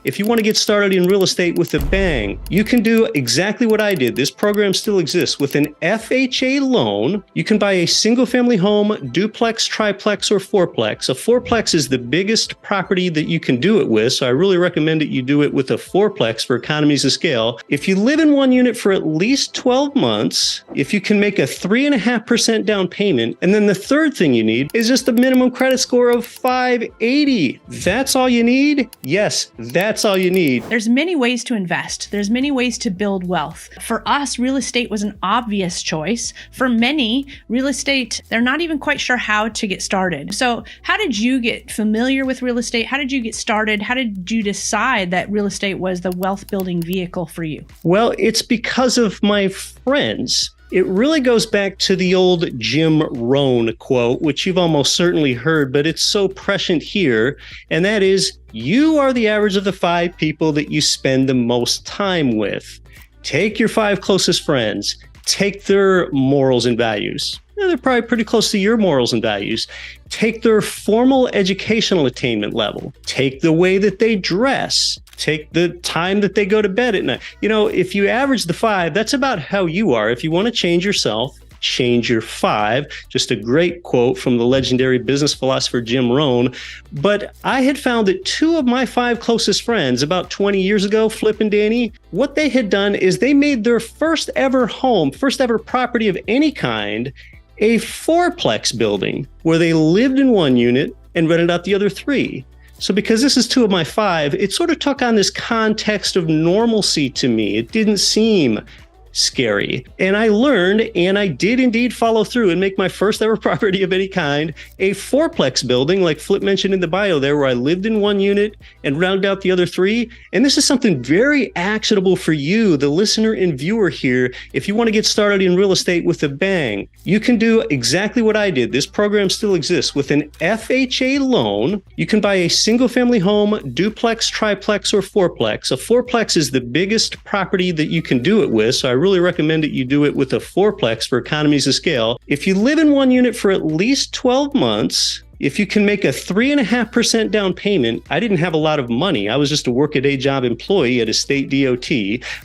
If you want to get started in real estate with a bang, you can do exactly what I did. This program still exists. With an FHA loan, you can buy a single-family home, duplex, triplex, or fourplex. A fourplex is the biggest property that you can do it with, so I really recommend that you do it with a fourplex for economies of scale. If you live in one unit for at least 12 months, if you can make a 3.5% down payment, and then the third thing you need is just a minimum credit score of 580. That's all you need? Yes, that's all you need. There's many ways to invest. There's many ways to build wealth. For us, real estate was an obvious choice. For many, real estate, they're not even quite sure how to get started. So how did you get familiar with real estate? How did you get started? How did you decide that real estate was the wealth building vehicle for you? Well, it's because of my friends. It really goes back to the old Jim Rohn quote, which you've almost certainly heard, but it's so prescient here. And that is, you are the average of the 5 people that you spend the most time with. Take your 5 closest friends, take their morals and values. They're probably pretty close to your morals and values. Take their formal educational attainment level. Take the way that they dress. Take the time that they go to bed at night. You know, if you average the 5, that's about how you are. If you want to change yourself, change your 5. Just a great quote from the legendary business philosopher Jim Rohn. But I had found that 2 of my 5 closest friends about 20 years ago, Flip and Danny, what they had done is they made their first ever home, first ever property of any kind, a fourplex building where they lived in one unit and rented out the other 3. So because this is 2 of my 5, it sort of took on this context of normalcy to me. It didn't seem scary. And I learned, and I did indeed follow through and make my first ever property of any kind, a fourplex building, like Flip mentioned in the bio there, where I lived in one unit and rounded out the other 3. And this is something very actionable for you, the listener and viewer here. If you want to get started in real estate with a bang, you can do exactly what I did. This program still exists. With an FHA loan, you can buy a single-family home, duplex, triplex, or fourplex. A fourplex is the biggest property that you can do it with, so I really recommend that you do it with a fourplex for economies of scale. If you live in one unit for at least 12 months, if you can make a 3.5% down payment, I didn't have a lot of money. I was just a work-a-day job employee at a state DOT,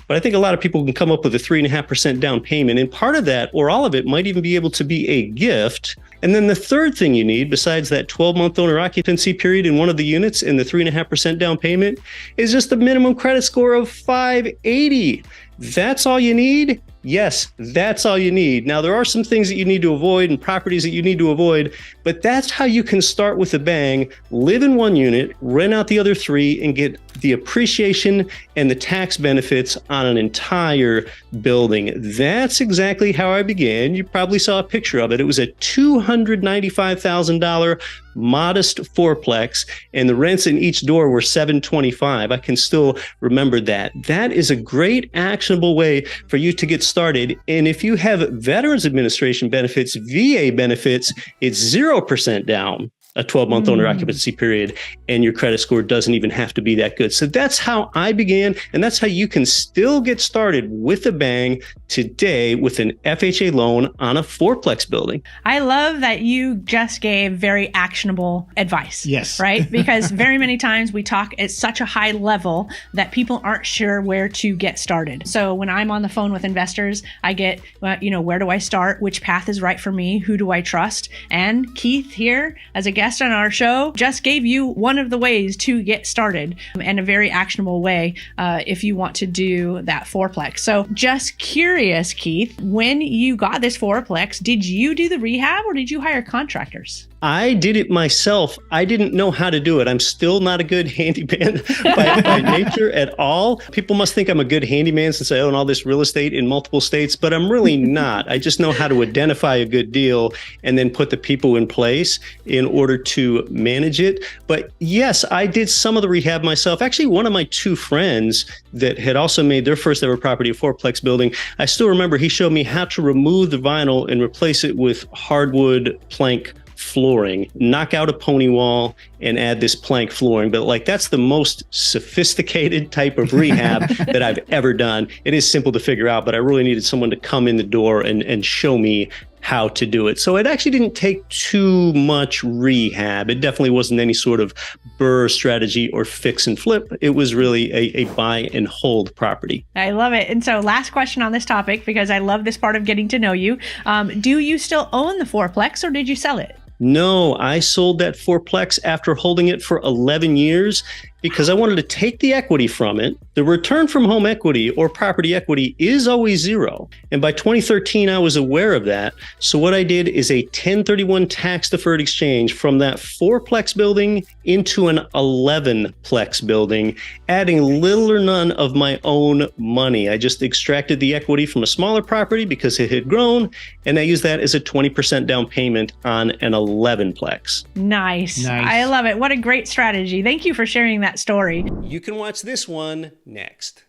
but I think a lot of people can come up with a 3.5% down payment. And part of that, or all of it, might even be able to be a gift. And then the third thing you need, besides that 12-month owner occupancy period in one of the units and the 3.5% down payment, is just a minimum credit score of 580. That's all you need? Yes, that's all you need. Now, there are some things that you need to avoid and properties that you need to avoid, but that's how you can start with a bang, live in one unit, rent out the other 3, and get the appreciation and the tax benefits on an entire building. That's exactly how I began. You probably saw a picture of it. It was a $295,000 modest fourplex, and the rents in each door were $725. I can still remember that. That is a great actionable way for you to get started. And if you have Veterans Administration benefits, VA benefits, it's 0% down, a 12-month owner occupancy period, and your credit score doesn't even have to be that good. So that's how I began, and that's how you can still get started with a bang today with an FHA loan on a fourplex building. I love that you just gave very actionable advice. Yes. Right? Because very many times we talk at such a high level that people aren't sure where to get started. So when I'm on the phone with investors, I get, where do I start? Which path is right for me? Who do I trust? And Keith here, as a guest on our show, just gave you one of the ways to get started, and a very actionable way if you want to do that fourplex. So just curious, Keith, when you got this fourplex, did you do the rehab or did you hire contractors? I did it myself. I didn't know how to do it. I'm still not a good handyman by nature at all. People must think I'm a good handyman since I own all this real estate in multiple states, but I'm really not. I just know how to identify a good deal and then put the people in place in order to manage it. But yes, I did some of the rehab myself. Actually, one of my 2 friends that had also made their first ever property a fourplex building, I still remember he showed me how to remove the vinyl and replace it with hardwood plank flooring, knock out a pony wall and add this plank flooring. But that's the most sophisticated type of rehab that I've ever done. It is simple to figure out, but I really needed someone to come in the door and show me how to do it. So it actually didn't take too much rehab. It definitely wasn't any sort of BRRRR strategy or fix and flip. It was really a buy and hold property. I love it. And so last question on this topic, because I love this part of getting to know you. Do you still own the fourplex or did you sell it? No, I sold that fourplex after holding it for 11 years because I wanted to take the equity from it. The return from home equity or property equity is always zero. And by 2013, I was aware of that. So what I did is a 1031 tax deferred exchange from that fourplex building into an 11plex building, adding little or none of my own money. I just extracted the equity from a smaller property because it had grown, and I used that as a 20% down payment on an 11plex. Nice. I love it. What a great strategy. Thank you for sharing that story. You can watch this one next.